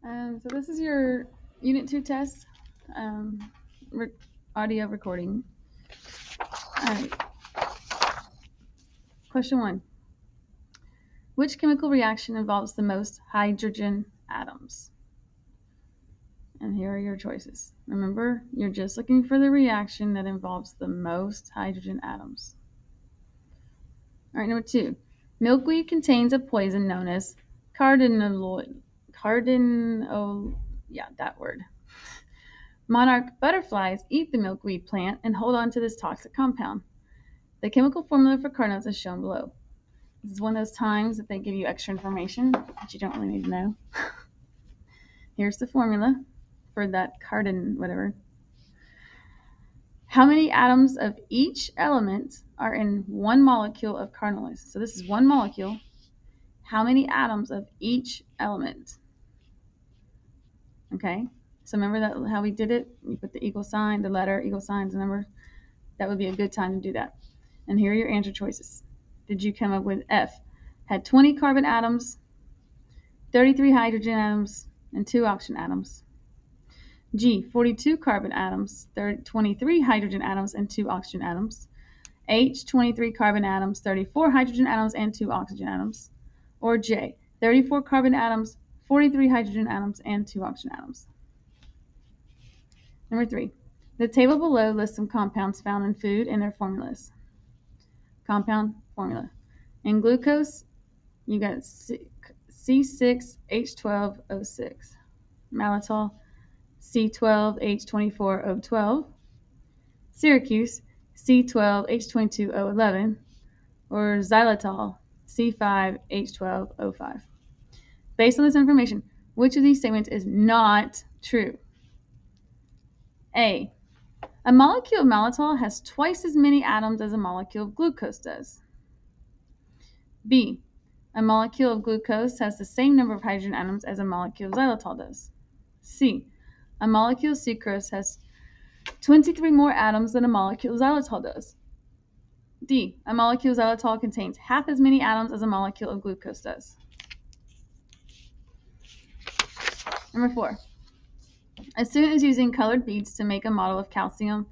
So this is your Unit 2 test, audio recording. All right. Question 1. Which chemical reaction involves the most hydrogen atoms? And here are your choices. Remember, you're just looking for the reaction that involves the most hydrogen atoms. All right, number 2. Milkweed contains a poison known as Monarch butterflies eat the milkweed plant and hold on to this toxic compound. The chemical formula for cardinals is shown below. This is one of those times that they give you extra information that you don't really need to know. Here's the formula for that cardin whatever. How many atoms of each element are in one molecule of cardinals? So this is one molecule. How many atoms of each element? Okay, so remember that how we did it? You put the equal sign, the letter, equal signs, number. That would be a good time to do that. And here are your answer choices. Did you come up with F? Had 20 carbon atoms, 33 hydrogen atoms, and 2 oxygen atoms. G, 42 carbon atoms, 23 hydrogen atoms, and 2 oxygen atoms. H, 23 carbon atoms, 34 hydrogen atoms, and 2 oxygen atoms. Or J, 34 carbon atoms, 43 hydrogen atoms, and 2 oxygen atoms. Number 3. The table below lists some compounds found in food and their formulas. Compound formula. In glucose, you got C6H12O6. Maltitol, C12H24O12. Syracuse, C12H22O11. Or xylitol, C5H12O5. Based on this information, which of these statements is not true? A. A molecule of maltitol has twice as many atoms as a molecule of glucose does. B. A molecule of glucose has the same number of hydrogen atoms as a molecule of xylitol does. C. A molecule of sucrose has 23 more atoms than a molecule of xylitol does. D. A molecule of xylitol contains half as many atoms as a molecule of glucose does. Number 4. A student is using colored beads to make a model of calcium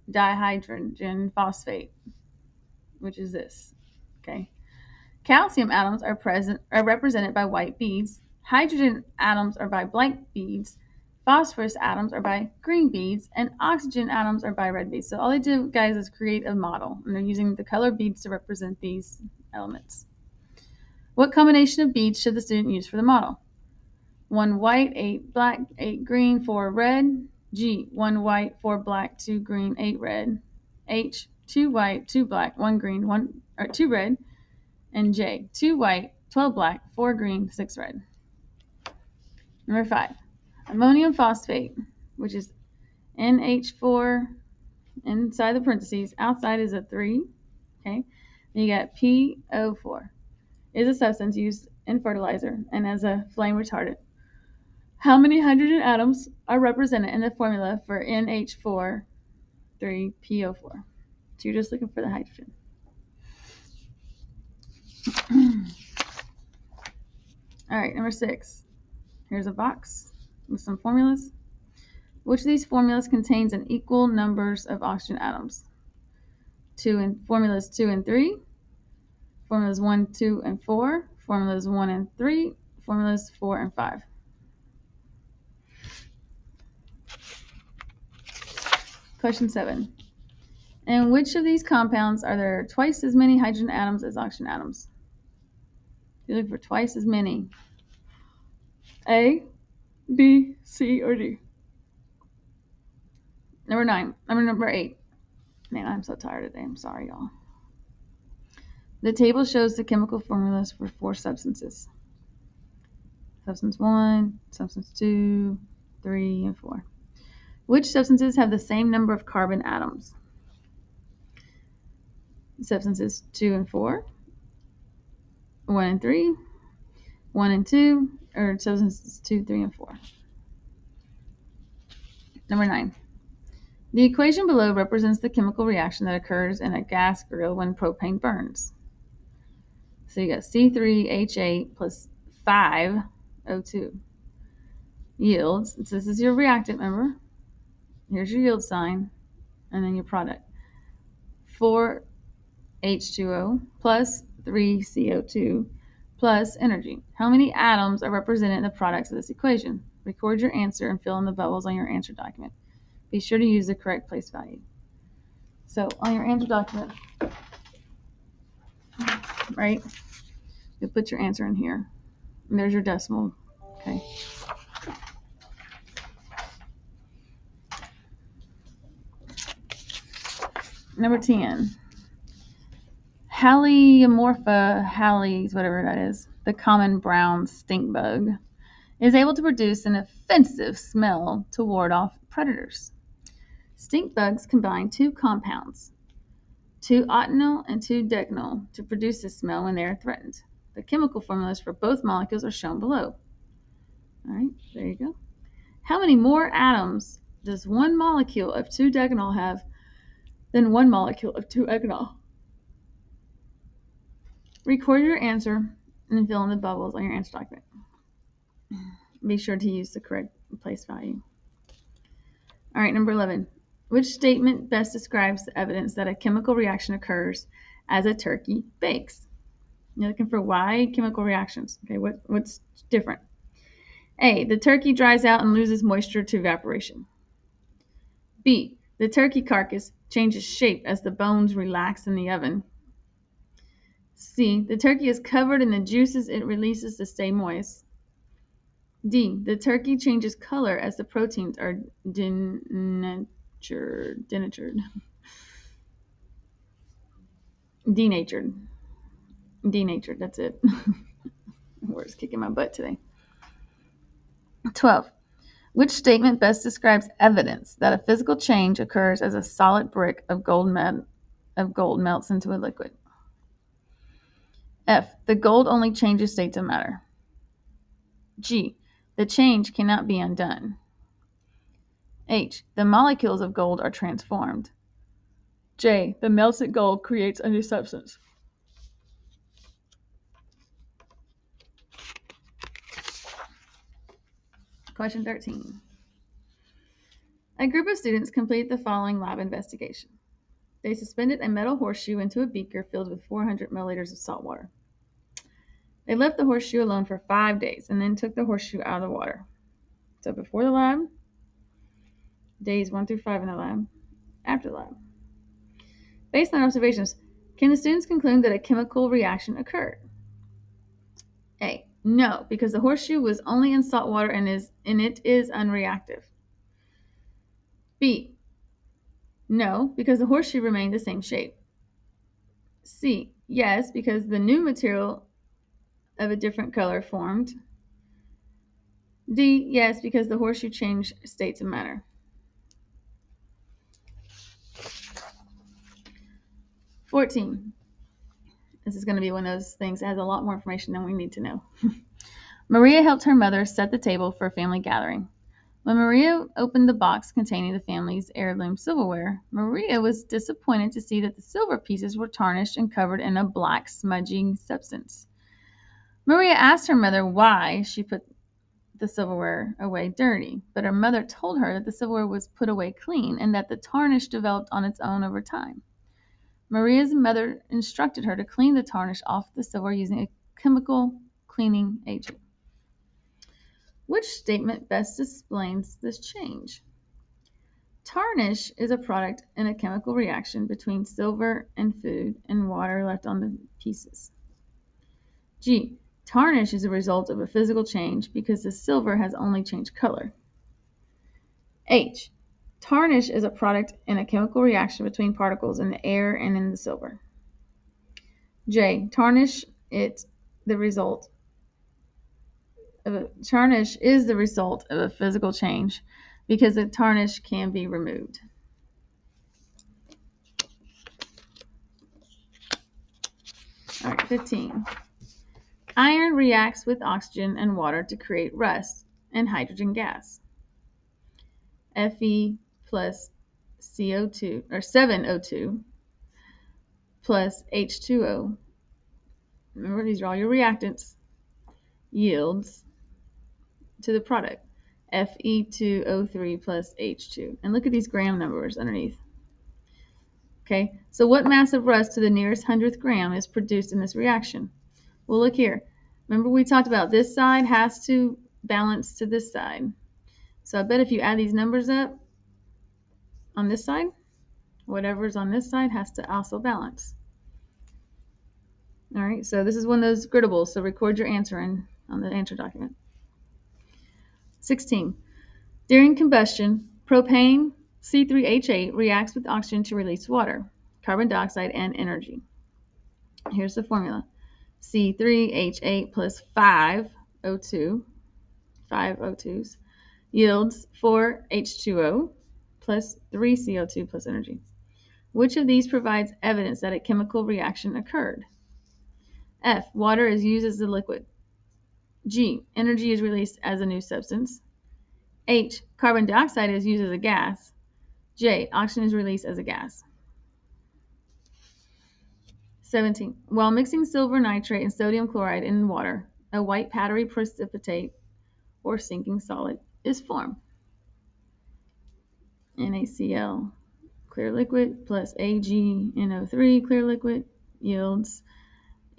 dihydrogen phosphate, which is this. Okay. Calcium atoms are represented by white beads. Hydrogen atoms are by black beads. Phosphorus atoms are by green beads, and oxygen atoms are by red beads. So all they do, guys, is create a model, and they're using the colored beads to represent these elements. What combination of beads should the student use for the model? 1 white, 8 black, 8 green, 4 red. G, 1 white, 4 black, 2 green, 8 red. H, 2 white, 2 black, 1 green, 2 red. And J, 2 white, 12 black, 4 green, 6 red. Number 5, ammonium phosphate, which is NH4 inside the parentheses. Outside is a 3. Okay. Then you got PO4. Is a substance used in fertilizer and as a flame retardant. How many hydrogen atoms are represented in the formula for NH4 3PO4? So you're just looking for the hydrogen. All right, number 6. Here's a box with some formulas. Which of these formulas contains an equal numbers of oxygen atoms? Formulas 2 and 3, formulas 1, 2, and 4, formulas 1 and 3, formulas 4 and 5. Question 7. In which of these compounds are there twice as many hydrogen atoms as oxygen atoms? You look for twice as many. A, B, C, or D? Number 8. Man, I'm so tired today. I'm sorry, y'all. The table shows the chemical formulas for 4 substances. Substance 1, substance 2, 3, and 4. Which substances have the same number of carbon atoms? Substances 2 and 4, 1 and 3, 1 and 2, or substances 2, 3, and 4. Number 9. The equation below represents the chemical reaction that occurs in a gas grill when propane burns. So you got C3H8 plus 5O2. yields. So this is your reactant, remember? Here's your yield sign, and then your product. 4 H2O plus 3 CO2 plus energy. How many atoms are represented in the products of this equation? Record your answer and fill in the bubbles on your answer document. Be sure to use the correct place value. So on your answer document, right, you put your answer in here. And there's your decimal. Okay. Number 10. Haliomorpha hales, whatever that is, the common brown stink bug, is able to produce an offensive smell to ward off predators. Stink bugs combine two compounds, 2-octanol and 2-decanol, to produce this smell when they are threatened. The chemical formulas for both molecules are shown below. All right, there you go. How many more atoms does one molecule of 2-decanol have than one molecule of 2-octanol? Record your answer and fill in the bubbles on your answer document. Be sure to use the correct place value. All right, number 11. Which statement best describes the evidence that a chemical reaction occurs as a turkey bakes? You're looking for why chemical reactions. Okay, what's different? A, the turkey dries out and loses moisture to evaporation. B, the turkey carcass changes shape as the bones relax in the oven. C, the turkey is covered in the juices it releases to stay moist. D, the turkey changes color as the proteins are denatured. Denatured, that's it. Word's kicking my butt today. 12. Which statement best describes evidence that a physical change occurs as a solid brick of gold melts into a liquid? F, the gold only changes states of matter. G, the change cannot be undone. H, the molecules of gold are transformed. J, the melted gold creates a new substance. Question 13. A group of students completed the following lab investigation. They suspended a metal horseshoe into a beaker filled with 400 milliliters of salt water. They left the horseshoe alone for 5 days and then took the horseshoe out of the water. So before the lab, days 1 through 5 in the lab, after the lab. Based on observations, can the students conclude that a chemical reaction occurred? A, no, because the horseshoe was only in salt water and it is unreactive. B, no, because the horseshoe remained the same shape. C, yes, because the new material of a different color formed. D, yes, because the horseshoe changed states of matter. (14) This is going to be one of those things that has a lot more information than we need to know. Maria helped her mother set the table for a family gathering. When Maria opened the box containing the family's heirloom silverware, Maria was disappointed to see that the silver pieces were tarnished and covered in a black, smudging substance. Maria asked her mother why she put the silverware away dirty, but her mother told her that the silverware was put away clean and that the tarnish developed on its own over time. Maria's mother instructed her to clean the tarnish off the silver using a chemical cleaning agent. Which statement best explains this change? Tarnish is a product in a chemical reaction between silver and food and water left on the pieces. G, tarnish is a result of a physical change because the silver has only changed color. H, tarnish is a product in a chemical reaction between particles in the air and in the silver. J, tarnish is the result of a physical change because the tarnish can be removed. All right, 15. Iron reacts with oxygen and water to create rust and hydrogen gas. Fe plus CO2 or 7O2 plus H2O. Remember, these are all your reactants. Yields to the product Fe2O3 plus H2. And look at these gram numbers underneath. Okay, so what mass of rust to the nearest 100th gram is produced in this reaction? Well, look here. Remember we talked about this side has to balance to this side. So I bet if you add these numbers up on this side, whatever's on this side has to also balance. All right, so this is one of those gridables, so record your answer on the answer document. 16. During combustion, propane C3H8 reacts with oxygen to release water, carbon dioxide, and energy. Here's the formula. C3H8 plus 5 O2, 5 O2s, yields 4 H2O plus 3 CO2 plus energy. Which of these provides evidence that a chemical reaction occurred? F. Water is used as a liquid. G. Energy is released as a new substance. H. Carbon dioxide is used as a gas. J. Oxygen is released as a gas. 17. While mixing silver nitrate and sodium chloride in water, a white powdery precipitate or sinking solid is formed. NaCl, clear liquid, plus AgNO3, clear liquid, yields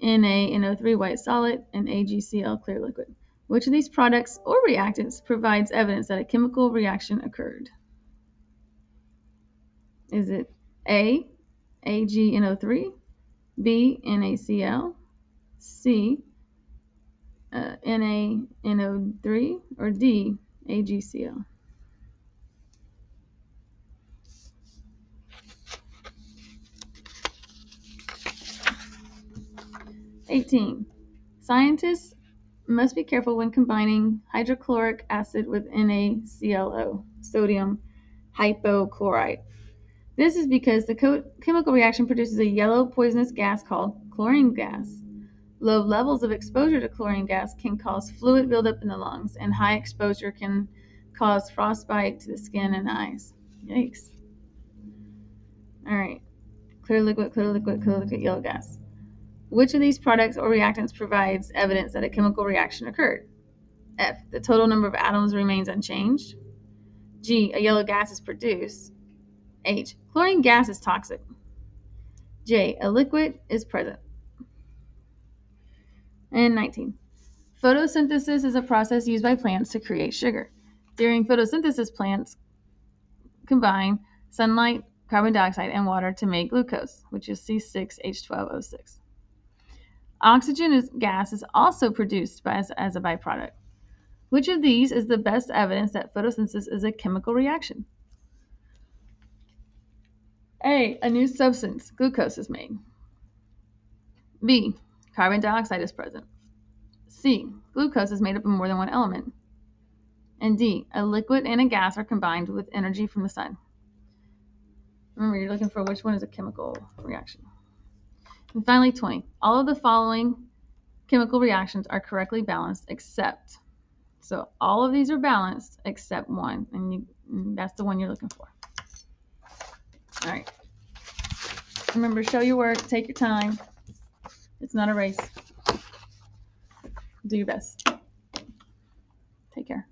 NaNO3, white solid, and AgCl, clear liquid. Which of these products or reactants provides evidence that a chemical reaction occurred? Is it A, AgNO3, B, NaCl, C, NaNO3, or D, AgCl? Scientists must be careful when combining hydrochloric acid with NaClO, sodium hypochlorite. This is because the chemical reaction produces a yellow poisonous gas called chlorine gas. Low levels of exposure to chlorine gas can cause fluid buildup in the lungs, and high exposure can cause frostbite to the skin and eyes. Yikes. All right. Clear liquid, clear liquid, clear liquid, yellow gas. Which of these products or reactants provides evidence that a chemical reaction occurred? F. The total number of atoms remains unchanged. G. A yellow gas is produced. H. Chlorine gas is toxic. J. A liquid is present. And 19. Photosynthesis is a process used by plants to create sugar. During photosynthesis, plants combine sunlight, carbon dioxide, and water to make glucose, which is C6H12O6. Oxygen gas is also produced as a byproduct. Which of these is the best evidence that photosynthesis is a chemical reaction? A. A new substance, glucose, is made. B. Carbon dioxide is present. C. Glucose is made up of more than one element. And D. A liquid and a gas are combined with energy from the sun. Remember, you're looking for which one is a chemical reaction. And finally, 20. All of the following chemical reactions are correctly balanced except, so all of these are balanced except one, and that's the one you're looking for. All right. Remember, show your work, take your time. It's not a race. Do your best. Take care.